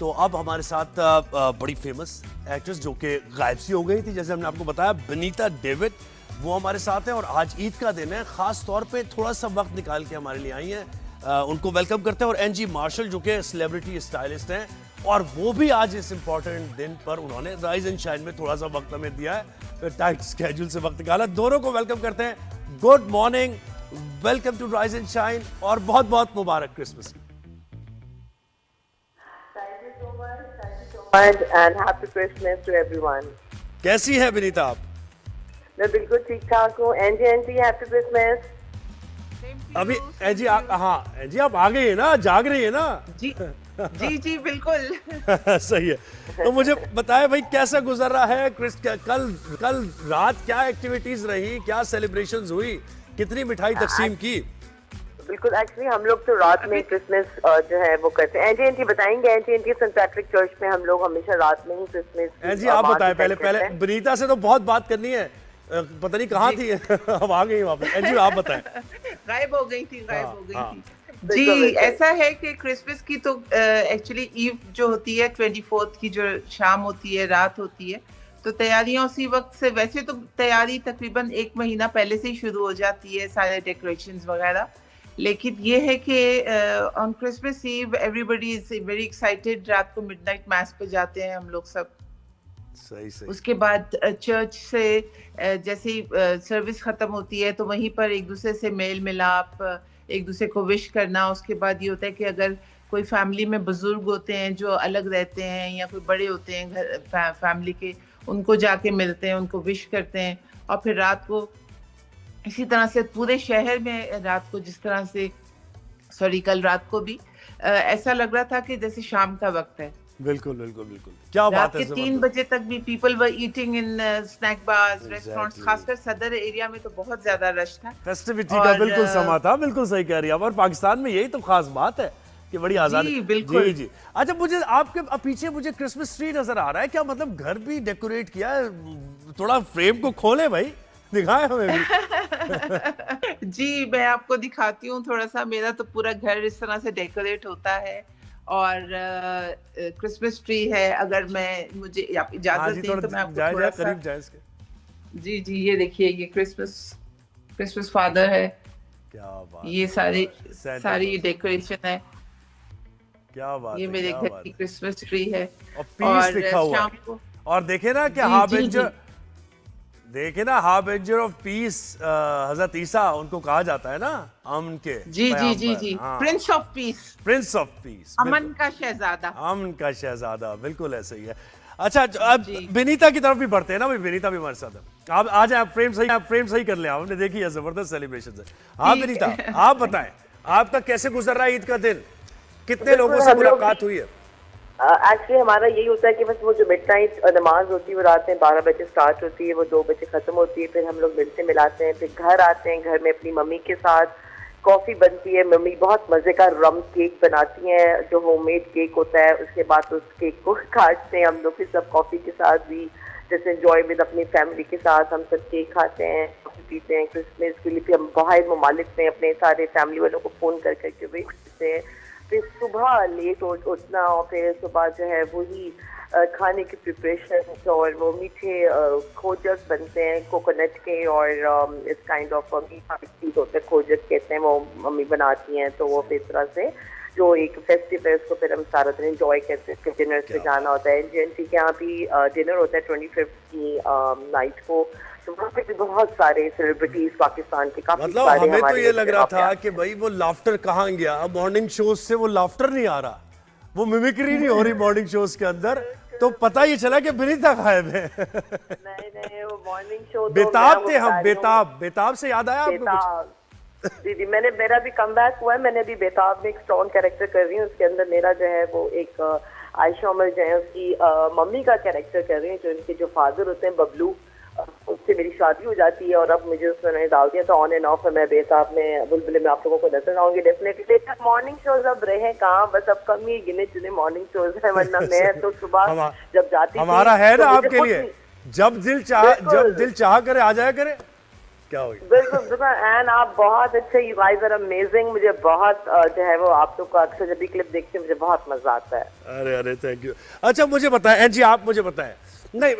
तो अब हमारे साथ बड़ी फेमस एक्ट्रेस जो कि गायब सी हो गई थी, जैसे हमने आपको बताया, बनीता डेविड, वो हमारे साथ हैं और आज ईद का दिन है, खास तौर पे थोड़ा सा वक्त निकाल के हमारे लिए आई हैं। उनको वेलकम करते हैं। और एनजी मार्शल जो कि सेलिब्रिटी स्टाइलिस्ट हैं और वो भी आज इस इंपॉर्टेंट दिन पर उन्होंने राइज एंड शाइन में थोड़ा सा वक्त हमें दिया है, टाइट स्केड्यूल से वक्त निकाला। दोनों को वेलकम करते हैं। Good morning, welcome to rise and shine और बहुत बहुत मुबारक Christmas. And happy Christmas to everyone. कैसी है विनीता आप? मैं बिल्कुल ठीक ठाक हूँ। Angie happy Christmas. अभी एनजी हाँ एनजी आप आ गई है ना, जाग रही है ना? जी जी बिल्कुल। सही है। तो मुझे बताए भाई कैसा गुजर रहा है कल रात क्या एक्टिविटीज रही, क्या सेलिब्रेशंस हुई, कितनी मिठाई तकसीम की? बिल्कुल, एक्चुअली हम लोग तो रात में क्रिसमस जो है वो करते हैं। एनजी बताएंगे। एनजी सेंट पैट्रिक चर्च में हम लोग हमेशा रात में ही क्रिसमस। एनजी आप बताएं पहले बनीता से तो बहुत बात करनी है, पता नहीं कहाँ थी। अब आ गई वापस। एनजी आप बताएं। गायब हो गई थी जी। ऐसा है कि क्रिसमस की तो एक्चुअली ईव जो होती है 24th की, जो शाम होती है, रात होती है, तो तैयारियां उसी वक्त से, वैसे तो तैयारी तकरीबन 1 महीना पहले से ही शुरू हो जाती है, सारे डेकोरेशंस वगैरह। लेकिन ये है कि on Christmas eve everybody is very excited. रात को मिडनाइट मैस पे जाते हैं हम लोग सब। सही। उसके बाद चर्च से जैसे ही सर्विस खत्म होती है तो वहीं पर एक दूसरे से मेल मिलाप, एक दूसरे को विश करना। उसके बाद ये होता है कि अगर कोई फैमिली में बुजुर्ग होते हैं जो अलग रहते हैं या कोई बड़े होते हैं घर फैमिली के, उनको जाके मिलते हैं, उनको विश करते हैं। और फिर रात को इसी तरह से पूरे शहर में रात को, जिस तरह से कल रात को भी ऐसा लग रहा था कि जैसे शाम का वक्त है। बिल्कुल क्या बात है। रात के 3 बजे तक भी people were eating in snack bars, restaurants. खासकर सदर एरिया में तो बहुत ज्यादा रश था, फेस्टिविटी का बिल्कुल समा था। बिल्कुल सही कह रही है। और पाकिस्तान में यही तो खास बात है कि बड़ी आजादी। जी बिल्कुल जी। अच्छा, मुझे आपके पीछे मुझे क्रिसमस ट्री नजर आ रहा है, क्या मतलब घर भी डेकोरेट किया है? थोड़ा फ्रेम को खोले भाई, दिखाए हमें भी। जी मैं आपको दिखाती हूँ थोड़ा सा। मेरा तो पूरा घर इस तरह से डेकोरेट होता है और क्रिसमस ट्री है। अगर मुझे इजाजत दें तो मैं आपको थोड़ा सा करीब जाए इसके। जी ये देखिए, ये क्रिसमस फादर है। क्या बात, ये सारी डेकोरेशन है। क्या बात, ये मेरे घर की क्रिसमस ट्री है और पीस लिखा हुआ है। और देखे ना कि देखे ना, हार्बिंजर ऑफ पीस हजरत ईसा उनको कहा जाता है ना, अमन के। जी प्रिंस ऑफ पीस, अमन का शहजादा। बिल्कुल ऐसे ही है। अच्छा, अब विनीता की तरफ भी बढ़ते हैं ना भाई। विनीता भी हमारे साथ है। आप आ जाए, आप फ्रेम सही कर ले। आपने देखी है, जबरदस्त सेलिब्रेशन है। हाँ विनीता, आप बताएं आपका कैसे गुजर रहा है ईद का दिन, कितने लोगों से मुलाकात हुई है? एक्चुअली हमारा यही होता है कि बस वो जो मिडनाइट नमाज होती है वो रात में 12 बजे स्टार्ट होती है, वो 2 बजे खत्म होती है। फिर हम लोग मिलते मिलाते हैं, फिर घर आते हैं। घर में अपनी मम्मी के साथ कॉफी बनती है। मम्मी बहुत मजे का रम केक बनाती हैं, जो होममेड केक होता है। उसके बाद उस केक को काटते हैं हम लोग, फिर सब कॉफी के साथ भी जैसे एंजॉय विद अपनी फैमिली के साथ हम सब केक खाते हैं, कॉफी पीते हैं। क्रिसमस के लिए फिर हम बाहर ममालिक में अपने सारे फैमिली वालों को फोन कर करके वेट करते हैं। फिर सुबह लेट उठना और फिर सुबह जो है वही खाने की प्रिपरेशन, और वो मीठे खोजक बनते हैं कोकोनट के, और इस काइंड ऑफ चीज होता है, खोजक कहते हैं, वो मम्मी बनाती हैं। तो वो फिर तरह से जो एक फेस्टिव है उसको फिर हम सारा दिन एंजॉय करते हैं। फिर डिनर से जाना होता है। एनजी के यहाँ भी डिनर होता है 25th की नाइट को। तो वहाँ पे भी बहुत सारे सेलिब्रिटीज पाकिस्तान के काफी मतलब सारे हमें तो ये लग रहा था कि भाई वो लाफ्टर कहाँ गया। अब मॉर्निंग शोज से वो लाफ्टर नहीं आ रहा, वो मिमिक्री नहीं हो रही मॉर्निंग शोज के अंदर। तो पता ही चला कि विनीता गायब है। नहीं, वो मॉर्निंग शो बेताब थे हम। बेताब से याद आया आपको? जी मेरा भी कमबैक हुआ है। मैंने भी बेताब में एक स्ट्रॉन्ग कैरेक्टर कर रही हूँ। उसके अंदर मेरा जो है वो एक आयशा उमर जो है उसकी मम्मी का कैरेक्टर कर रही हूँ, जो उनके जो फादर होते हैं बबलू, उससे मेरी शादी हो जाती है और अब मुझे उसमें डाल दिया। तो ऑन एंड ऑफ मैं बेताब में, बुलबुले में आप लोगों को नजर आऊंगी डेफिनेटली। मॉर्निंग शोज अब रहे कहाँ, बस अब कम ही गिने चुने मॉर्निंग शोज है। वरना मैं तो सुबह जब जाती हमारा है ना आपके लिए, जब दिल चाह करे आ जाया करे। क्या हो गया? बिल्कुल बिल्कुल, एंड आप बहुत अच्छे, यू गाइस आर अमेजिंग। मुझे बहुत जो है वो आप लोग का अक्सर जब भी क्लिप देखते हैं मुझे बहुत मजा आता है। अरे अरे थैंक यू। अच्छा मुझे बताएं एन जी, आप मुझे बताएं, नहीं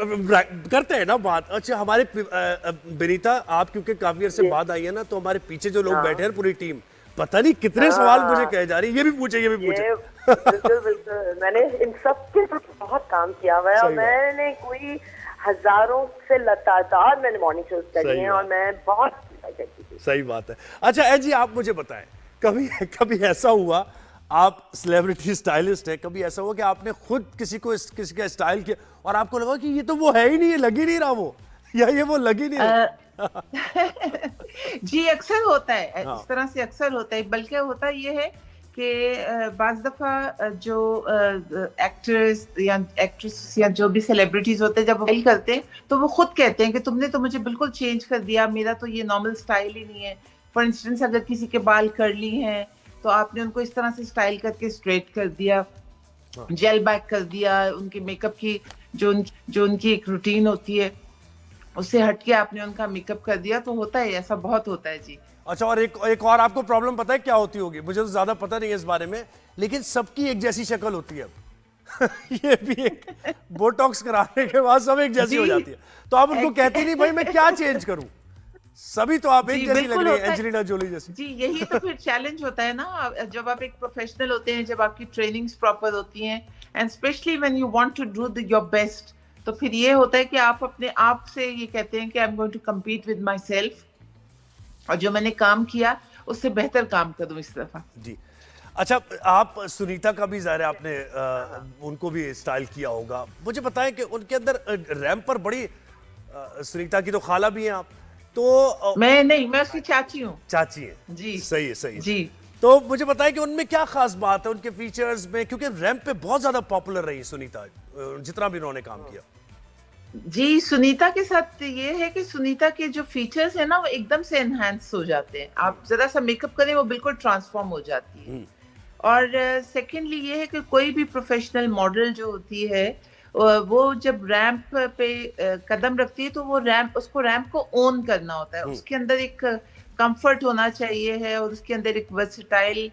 करते हैं ना बात। अच्छा हमारे विनीता, आप क्योंकि काफी अरसे बाद आई है ना, तो हमारे पीछे जो लोग बैठे हैं पूरी टीम, पता नहीं कितने सवाल मुझे कहे जा रही है, ये भी पूछे ये भी पूछे। बिल्कुल बिल्कुल, मैंने इन सब के साथ बहुत काम किया हुआ है और मैंने कोई हजारों से तादाद मैंने मॉर्निंग शोज करी हैं और मैं बहुत करती थी। सही बात है। अच्छा एन जी, आप मुझे बताएं, कभी कभी ऐसा हुआ, आप सेलिब्रिटी स्टाइलिस्ट है, कभी ऐसा हुआ कि आपने खुद किसी का स्टाइल किया और आपको लगा कि ये तो वो है ही नहीं, ये लग ही नहीं रहा वो, या ये वो लग ही नहीं रहा? जी अक्सर होता है, इस तरह से अक्सर होता है। बल्कि होता ये है कि बाज दफा जो एक्टर्स या एक्ट्रेस या जो भी सेलिब्रिटीज होते हैं जब वो करते हैं तो वो खुद कहते हैं कि तुमने तो मुझे बिल्कुल चेंज कर दिया, मेरा तो ये नॉर्मल स्टाइल ही नहीं है। फॉर इंस्टेंस अगर किसी के बाल कर्ली हैं तो आपने उनको इस तरह से स्टाइल करके स्ट्रेट कर दिया, जेल बैक कर दिया, उनके मेकअप की जो उनकी एक रूटीन होती है उससे हटके आपने उनका मेकअप कर दिया। तो होता है, ऐसा बहुत होता है जी। अच्छा, और एक और आपको प्रॉब्लम पता है क्या होती होगी? मुझे तो ज्यादा पता नहीं है इस बारे में, लेकिन सबकी एक जैसी शक्ल होती है अब। ये भी एक बोटॉक्स कराने के बाद सब एक जैसी हो जाती है, तो आप उनको कहती नहीं भाई मैं क्या चेंज करूं, सभी तो आप एक जैसी लग रही है, एंजेलिना जोली जैसी। जी यही तो फिर चैलेंज होता है ना, जब आप एक प्रोफेशनल होते हैं, जब आपकी ट्रेनिंग्स प्रॉपर होती हैं and specially when you want to do your best, तो फिर ये होता है कि आप अपने आप से ये कहते हैं कि I am going to compete with myself, और जो मैंने काम किया उससे बेहतर काम करूं इस दफा। जी अच्छा, आप सुनीता का भी ज़ाहिर है आपने उनको भी स्टाइल किया होगा, मुझे बताएं कि उनके अंदर रैंप पर बड़ी सुनीता की तो खाला भी हैं आप, तो मैं नहीं, मैं उसकी चाची हूँ। चाची हैं जी सही है, सही है जी। तो मुझे बताएं कि उनमें क्या खास बात है, उनके फीचर्स में, क्योंकि रैंप पे बहुत ज्यादा पॉपुलर रही सुनीता जितना भी उन्होंने काम किया। जी सुनीता के साथ ये है कि सुनीता के जो फीचर्स है ना वो एकदम से एनहांस हो जाते हैं, आप जरा सा मेकअप करें वो बिल्कुल ट्रांसफॉर्म हो जाती है। और सेकेंडली ये है कि कोई भी प्रोफेशनल मॉडल जो होती है वो जब रैंप पे कदम रखती है तो वो उसको रैंप को ओन करना होता है, उसके अंदर एक कंफर्ट होना चाहिए है और उसके अंदर एक वर्सेटाइल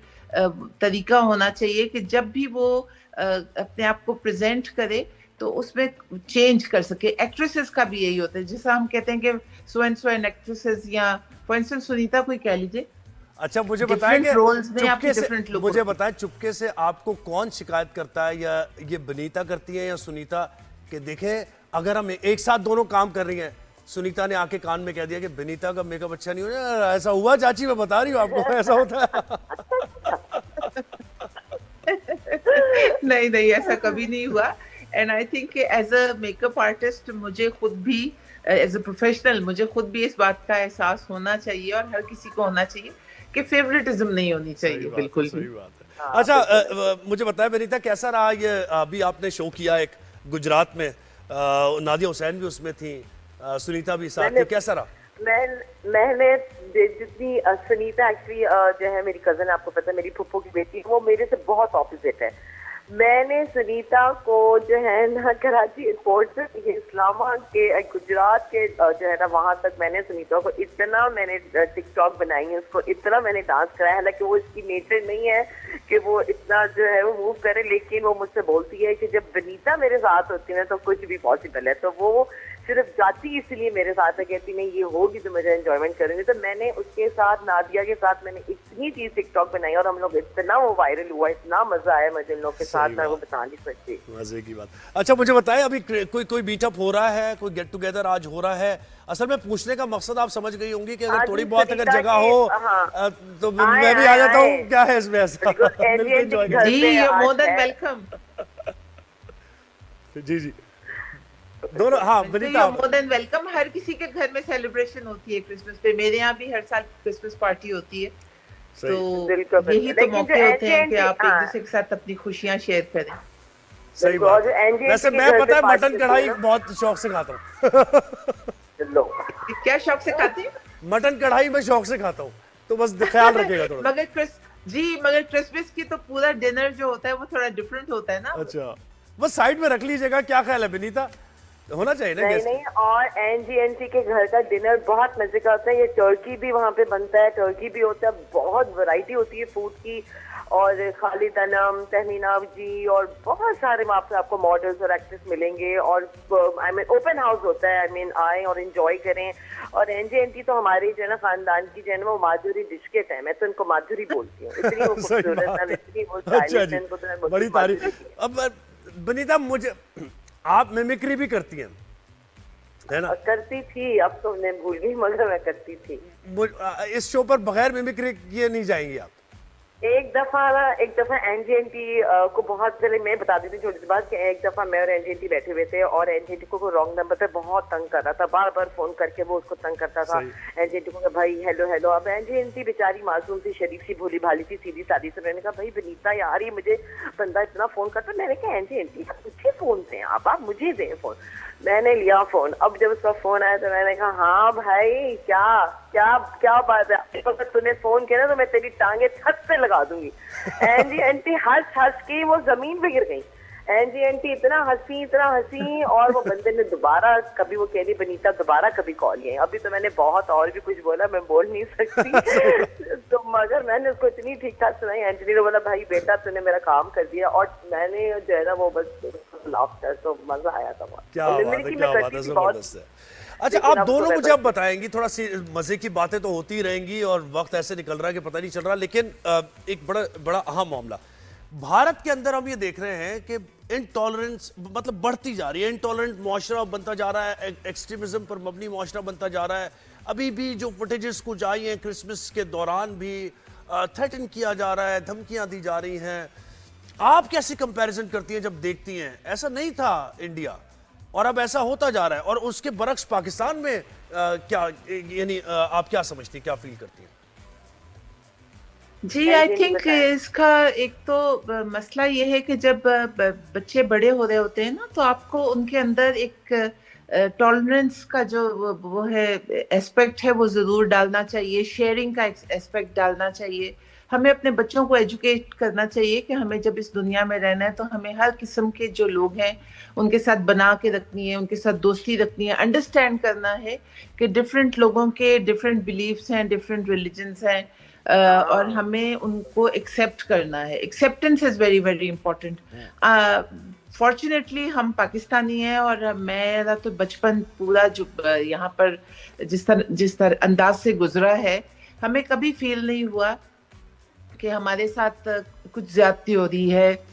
तरीका होना चाहिए कि जब भी वो अपने आप को प्रेजेंट करे तो उसमें चेंज कर सके। एक्ट्रेसेस का भी यही होता है, जैसा हम कहते हैं कि सो एंड एक्ट्रेसेस, या फॉर इंस्टेंस सुनीता को ही कह लीजिए। अच्छा मुझे बताएं कि मुझे बताएं चुपके से आपको कौन शिकायत करता है, या ये बनीता करती है या सुनीता, कि देखें अगर हम एक साथ दोनों काम कर रही हैं, सुनीता ने आके कान में कह दिया कि बनीता का मेकअप अच्छा नहीं हो रहा, ऐसा हुआ चाची, मैं बता रही हूँ आपको ऐसा होता है। नहीं नहीं, ऐसा कभी नहीं हुआ। And I think as a makeup artist मुझे खुद भी एज अ प्रोफेशनल मुझे खुद भी इस बात का एहसास होना चाहिए और हर किसी को होना चाहिए कि फेवरेटिज्म नहीं होनी चाहिए। बिल्कुल सही बात है। अच्छा मुझे बताया बनीता, कैसा रहा ये, अभी आपने शो किया एक गुजरात में, नादिया हुसैन भी उसमें थी, सुनीता भी साथ थी, कैसा रहा? मैंने जितनी सुनीता एक्चुअली जो है मेरी कजन, आपको पता है मेरी फुप्पो की बेटी, वो मेरे से बहुत ऑपोजिट है। मैंने सुनीता को जो है ना कराची एयरपोर्ट से इस्लामाबाद के गुजरात के जो है ना वहां तक मैंने सुनीता को इतना मैंने टिकटॉक बनाई है, उसको इतना मैंने डांस कराया, हालांकि वो इसकी नेचर नहीं है कि वो इतना जो है वो मूव करे, लेकिन वो मुझसे बोलती है कि जब बनीता मेरे साथ होती है ना तो कुछ भी पॉसिबल है। तो वो सिर्फ जाती इसलिए मेरे साथ है, कहती नहीं ये होगी तो मुझे एंजॉयमेंट करूंगी। तो मैंने उसके साथ, नादिया के साथ मैंने इतनी चीज टिकटॉक बनाई और हम लोग इतना वो वायरल हुआ, इतना मजा आया मुझे इन लोग के साथ, मैं वो बता नहीं सकती। मजे की बात। अच्छा मुझे बताएं, अभी कोई मीटअप हो रहा है, कोई गेट टुगेदर आज हो रहा है? असल में पूछने का मकसद आप समझ गई होंगी कि अगर थोड़ी बहुत अगर जगह हो तो मैं भी आ जाता हूँ, क्या है इसमें ऐसा? जी मोर देन वेलकम। जी जी दोनों, हाँ बनीता मोर देन वेलकम। हर किसी के घर में सेलिब्रेशन होती है क्रिसमस पे, मेरे यहाँ भी हर साल क्रिसमस पार्टी होती है, तो यही तो मौके होते हैं कि आप एक दूसरे के साथ अपनी खुशियाँ शेयर करें। सही बात है। वैसे मैं पता है मटन कढ़ाई बहुत शौक से खाता हूँ। क्या शौक से खाते हैं? मटन कढ़ाई में शौक से खाता हूँ, तो बस ख्याल रखेगा थोड़ा। मगर क्रिसमस की तो पूरा डिनर जो होता है वो थोड़ा डिफरेंट होता है ना। अच्छा बस साइड में रख लीजिएगा, क्या ख्याल है बनीता? होना चाहिए ना नहीं गेस्ट। नहीं, और एनजीएनसी के घर का डिनर बहुत मजे का होता है। ये टर्की भी वहाँ पे बनता है, टर्की भी होता है, बहुत वैरायटी होती है फूड की। और खालिद अनम, तहमीना जी और बहुत सारे वहाँ पे आपको मॉडल्स और एक्ट्रेस मिलेंगे। और आई मीन ओपन हाउस होता है, आई मीन आए और एंजॉय करें। और एनजीएनटी तो हमारी जो है ना खानदान की जो है ना वो माधुरी डिस्केट है, मैं तो इनको माधुरी बोलती हूँ, इतनी वो सही खूबसूरत बात है, है। इतनी वो अच्छा स्टाइलिश जी, है, इनको तो मैं बड़ी तारीफ। माधुरी। अब बनीता, मुझे आप मिमिक्री भी करती हैं, है ना? करती थी, अब तो मैं भूल गई, मगर मैं करती थी। इस शो पर बगैर मिमिक्री किए नहीं जाएंगी आप? एक दफा एनजीएनटी को बहुत पहले मैं बता दी थी छोटी सी बात कि एक दफा मैं और एनजीएनटी बैठे हुए थे और एनजीएनटी को रॉन्ग नंबर पे बहुत तंग कर रहा था, बार बार फोन करके वो उसको तंग करता था। एनजीएनटी को कहा भाई हेलो हेलो। अब एनजीएनटी बेचारी मासूम सी, शरीफ सी, भोली भाली सी, सीधी सादी से, मैंने कहा भाई विनीता यार ये मुझे बंदा इतना फोन करता है। मैंने कहा एनजीएनटी मुझे फोन दें आप मुझे दें फोन। मैंने लिया फोन। अब जब उसका फोन आया तो मैंने कहा हाँ भाई क्या क्या क्या बात है, अगर तूने फोन किया ना तो मैं तेरी टांगे छत से लगा दूंगी। एनजीएनटी हंस हंस के वो जमीन पे गिर गई। एनजीएनटी इतना हंसी और वो बंदे ने दोबारा कभी, वो कह रही बनीता दोबारा कभी कॉल किया। अभी तो मैंने बहुत और भी कुछ बोला, मैं बोल नहीं सकती तो मगर मैंने उसको इतनी ठीक ठाक सुनाई। एंटनी ने बोला भाई बेटा तूने मेरा काम कर दिया। और मैंने जो है ना वो बस लाफ्टर, तो मजा आया था बहुत। क्या बात है, क्या बात है, जबरदस्त है। अच्छा, आप दोनों मुझे अब बताएंगी, थोड़ा सी मजे की बातें तो होती रहेंगी और वक्त ऐसे निकल रहा है कि पता नहीं चल रहा, लेकिन एक बड़ा बड़ा अहम मामला भारत के अंदर हम ये देख रहे हैं कि इंटॉलरेंस मतलब बढ़ती जा रही है, इंटॉलरेंट मुआशरा बनता जा रहा है, एक्सट्रीमिज्म पर मबनी मुआशरा बनता जा रहा है। अभी भी जो फुटेजेस कुछ आई हैं क्रिसमस के दौरान भी थ्रेटन किया जा रहा है, धमकियां दी जा रही हैं। आप कैसे कंपैरिजन करती हैं जब देखती हैं ऐसा नहीं था इंडिया और अब ऐसा होता जा रहा है, और उसके बरक्स पाकिस्तान में क्या यानी आप क्या समझती हैं, क्या फील करती हैं? जी, आई थिंक इसका एक तो मसला ये है कि जब बच्चे बड़े हो रहे होते हैं ना, तो आपको उनके अंदर एक टॉलरेंस का जो वो है एस्पेक्ट है वो जरूर डालना चाहिए, शेयरिंग का एस्पेक्ट डालना चाहिए। हमें अपने बच्चों को एजुकेट करना चाहिए कि हमें जब इस दुनिया में रहना है तो हमें हर किस्म के जो लोग हैं उनके साथ बना के रखनी है, उनके साथ दोस्ती रखनी है, अंडरस्टैंड करना है कि डिफरेंट लोगों के डिफरेंट बिलीफ्स हैं, डिफरेंट रिलीजन्स हैं, और हमें उनको एक्सेप्ट करना है। Acceptance is very very important. Fortunately हम पाकिस्तानी हैं और मेरा तो बचपन पूरा जो यहाँ पर जिस तरह अंदाज से गुजरा है, हमें कभी फील नहीं हुआ कि हमारे साथ कुछ ज्यादती हो रही है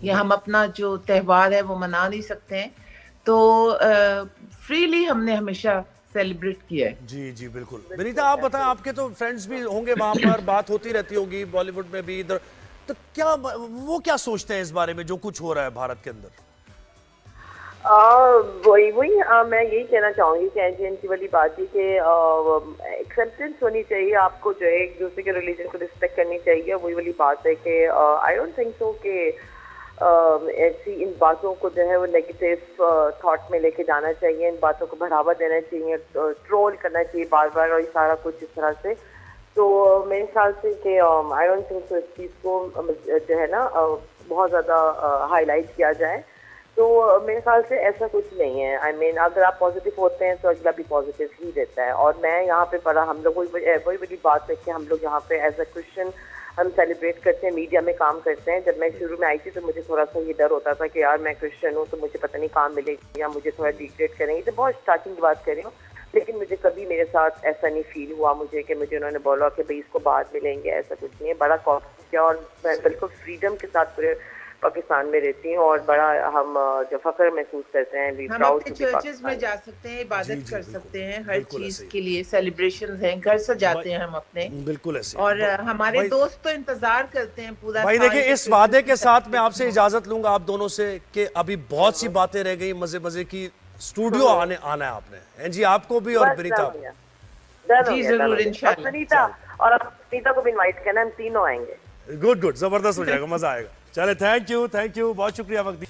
या हम अपना जो त्योहार है वो मना नहीं सकते हैं। तो फ्रीली हमने हमेशा सेलिब्रेट किया है। जी जी बिल्कुल। विनीता आप बताएं, आपके तो फ्रेंड्स भी होंगे वहां पर, बात होती रहती होगी बॉलीवुड में भी इधर, तो क्या वो क्या सोचते हैं इस बारे में जो कुछ हो रहा है भारत के अंदर? वही मैं यही कहना चाहूंगी कि एनजीएनसी वाली बात ही कि एक्सेप्टेंस होनी चाहिए, आपको जो है एक दूसरे के रिलीजन को रिस्पेक्ट करनी चाहिए। वही वाली बात है कि आई डोंट थिंक सो कि ऐसी इन बातों को जो है वो नेगेटिव थॉट में लेके जाना चाहिए, इन बातों को बढ़ावा देना चाहिए, ट्रोल करना चाहिए बार बार और ये सारा कुछ इस तरह से। तो मेरे ख्याल से कि आई डोंट थिंक सो इस चीज़ को जो है ना बहुत ज़्यादा हाईलाइट किया जाए। तो मेरे ख्याल से ऐसा कुछ नहीं है। आई मीन अगर आप पॉजिटिव होते हैं तो अगला भी पॉजिटिव ही देता है। और मैं यहाँ पे पढ़ा, हम लोग वही बड़ी बात है कि हम लोग यहाँ पे एज अ क्रिश्चियन हम सेलिब्रेट करते हैं, मीडिया में काम करते हैं। जब मैं शुरू में आई थी तो मुझे थोड़ा सा ये डर होता था कि यार मैं क्रिश्चियन हूँ तो मुझे पता नहीं काम मिलेगी या मुझे थोड़ा डिग्रेड करेंगे। तो बहुत स्टार्टिंग की बात कर रही हूँ, लेकिन मुझे कभी मेरे साथ ऐसा नहीं फील हुआ मुझे कि मुझे उन्होंने बोला कि भाई इसको बाद मिलेंगे, ऐसा कुछ नहीं है। बड़ा कॉन्फिडेंस किया और मैं बिल्कुल फ्रीडम के साथ पूरे पाकिस्तान में रहती हूँ और बड़ा हम जो फख्र महसूस करते हैं। हम अपने चर्चेस में जा सकते हैं, इबादत कर सकते हैं, हर चीज के लिए सेलिब्रेशंस हैं, घर सजाते हैं हम अपने, बिल्कुल ऐसे। और हमारे दोस्त तो इंतजार करते हैं पूरा। भाई देखिए, इस वादे के साथ मैं आपसे इजाजत लूंगा आप दोनों से कि अभी बहुत सी बातें रह गई मजे मजे की। स्टूडियो आना है आपने जी, आपको भी और विनीता जी जरूर इंशाल्लाह। सुनीता और सुनीता को भी इनवाइट करना, हम तीनों आएंगे। गुड गुड, जबरदस्त हो जाएगा, मजा आएगा। चले, थैंक यू बहुत शुक्रिया वक्त दी।